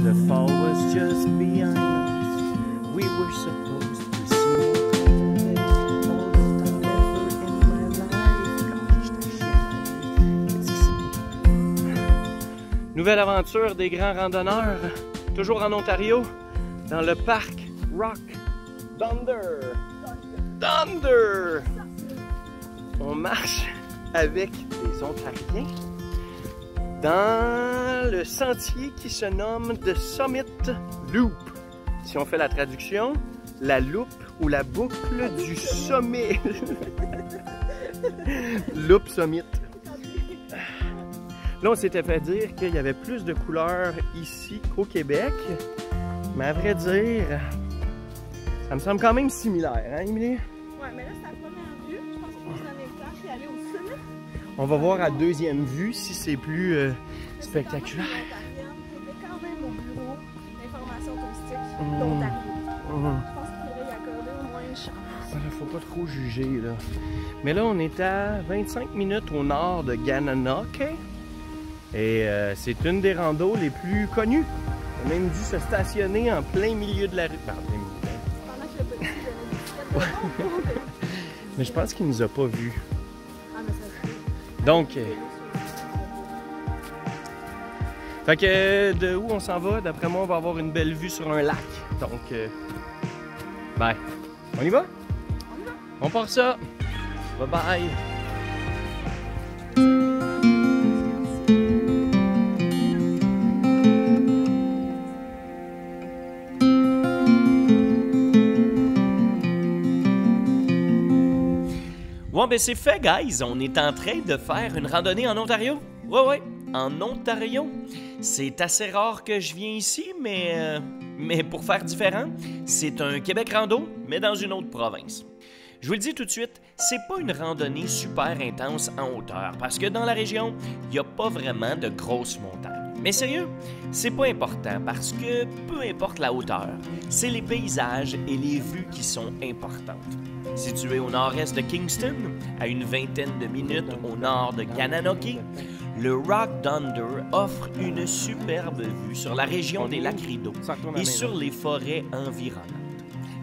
The fall was just behind us. We were supposed to see all the time ever in my life. Nouvelle aventure des grands randonneurs, toujours en Ontario, dans le parc Rock Thunder. Thunder! On marche avec des Ontariens dans le sentier qui se nomme The Summit Loop. Si on fait la traduction, la loupe ou la boucle du sommet. Loop Summit. Là, on s'était fait dire qu'il y avait plus de couleurs ici qu'au Québec. Mais à vrai dire, ça me semble quand même similaire, hein, Émilie? Ouais, mais là, c'est la première vue. Je pense qu'on est dans les temps puis aller au sommet. On va voir à deuxième vue si c'est plus spectaculaire. C'était quand même au bureau d'information touristique d'Ontario. Je pense qu'il faudrait y accorder au moins une chance. Il ne faut pas trop juger, là. Mais là, on est à 25 minutes au nord de Gananoque. Et c'est une des randos les plus connues. On a même dû se stationner en plein milieu de la rue. Pendant que le petit venait. Mais je pense qu'il nous a pas vus. Ah, mais ça se fait. Donc, fait que de où on s'en va? D'après moi, on va avoir une belle vue sur un lac. Donc, ben, on y va? On y va. On part ça. Bye bye. Bon, ben c'est fait, guys. On est en train de faire une randonnée en Ontario. Ouais, en Ontario. C'est assez rare que je viens ici, mais pour faire différent, c'est un Québec rando, mais dans une autre province. Je vous le dis tout de suite, c'est pas une randonnée super intense en hauteur, parce que dans la région, il n'y a pas vraiment de grosses montagnes. Mais sérieux, c'est pas important, parce que peu importe la hauteur, c'est les paysages et les vues qui sont importantes. Situé au nord-est de Kingston, à une vingtaine de minutes au nord de Gananoque, le Rock Thunder offre une superbe vue sur la région des lacs Rideau et sur les forêts environnantes.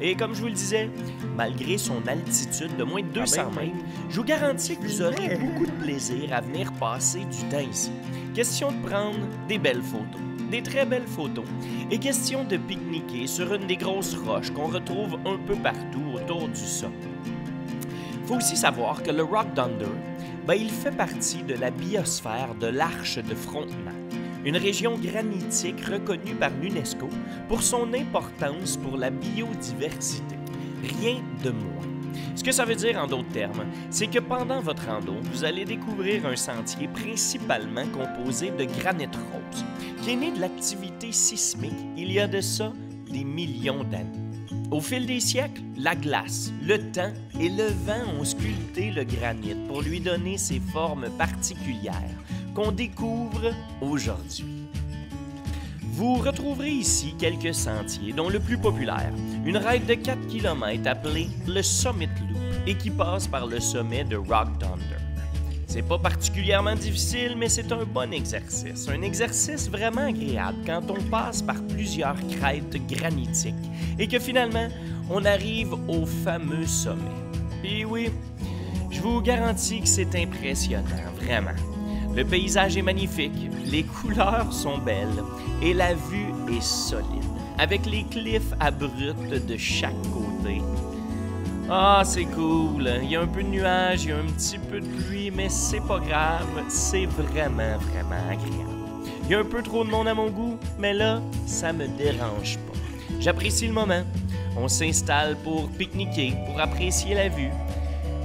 Et comme je vous le disais, malgré son altitude de moins de 200 mètres, je vous garantis que vous aurez beaucoup de plaisir à venir passer du temps ici. Question de prendre des belles photos, des très belles photos, et question de pique-niquer sur une des grosses roches qu'on retrouve un peu partout autour du sommet. Il faut aussi savoir que le Rock Thunder, il fait partie de la biosphère de l'Arche de Frontenac, une région granitique reconnue par l'UNESCO pour son importance pour la biodiversité. Rien de moins. Ce que ça veut dire en d'autres termes, c'est que pendant votre rando, vous allez découvrir un sentier principalement composé de granit rose, qui est né de l'activité sismique il y a de ça des millions d'années. Au fil des siècles, la glace, le temps et le vent ont sculpté le granit pour lui donner ses formes particulières qu'on découvre aujourd'hui. Vous retrouverez ici quelques sentiers, dont le plus populaire, une raide de 4 km appelée le Summit Loop et qui passe par le sommet de Rock Thunder. C'est pas particulièrement difficile, mais c'est un bon exercice. Un exercice vraiment agréable quand on passe par plusieurs crêtes granitiques et que finalement, on arrive au fameux sommet. Et oui, je vous garantis que c'est impressionnant, vraiment. Le paysage est magnifique, les couleurs sont belles et la vue est solide, avec les cliffs abrupts de chaque côté. Ah, c'est cool. Il y a un peu de nuages, il y a un petit peu de pluie, mais c'est pas grave. C'est vraiment, vraiment agréable. Il y a un peu trop de monde à mon goût, mais là, ça me dérange pas. J'apprécie le moment. On s'installe pour pique-niquer, pour apprécier la vue.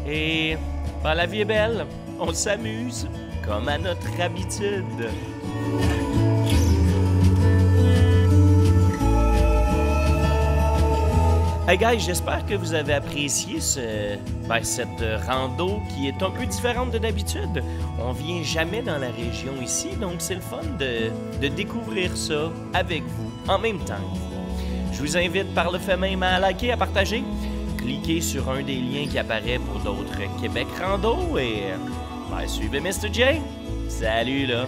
Et la vie est belle. On s'amuse, comme à notre habitude. Hey guys, j'espère que vous avez apprécié cette rando qui est un peu différente de d'habitude. On vient jamais dans la région ici, donc c'est le fun de découvrir ça avec vous en même temps. Je vous invite par le fait même à liker, à partager. Cliquez sur un des liens qui apparaît pour d'autres Québec Rando et suivez Mr. J. Salut là!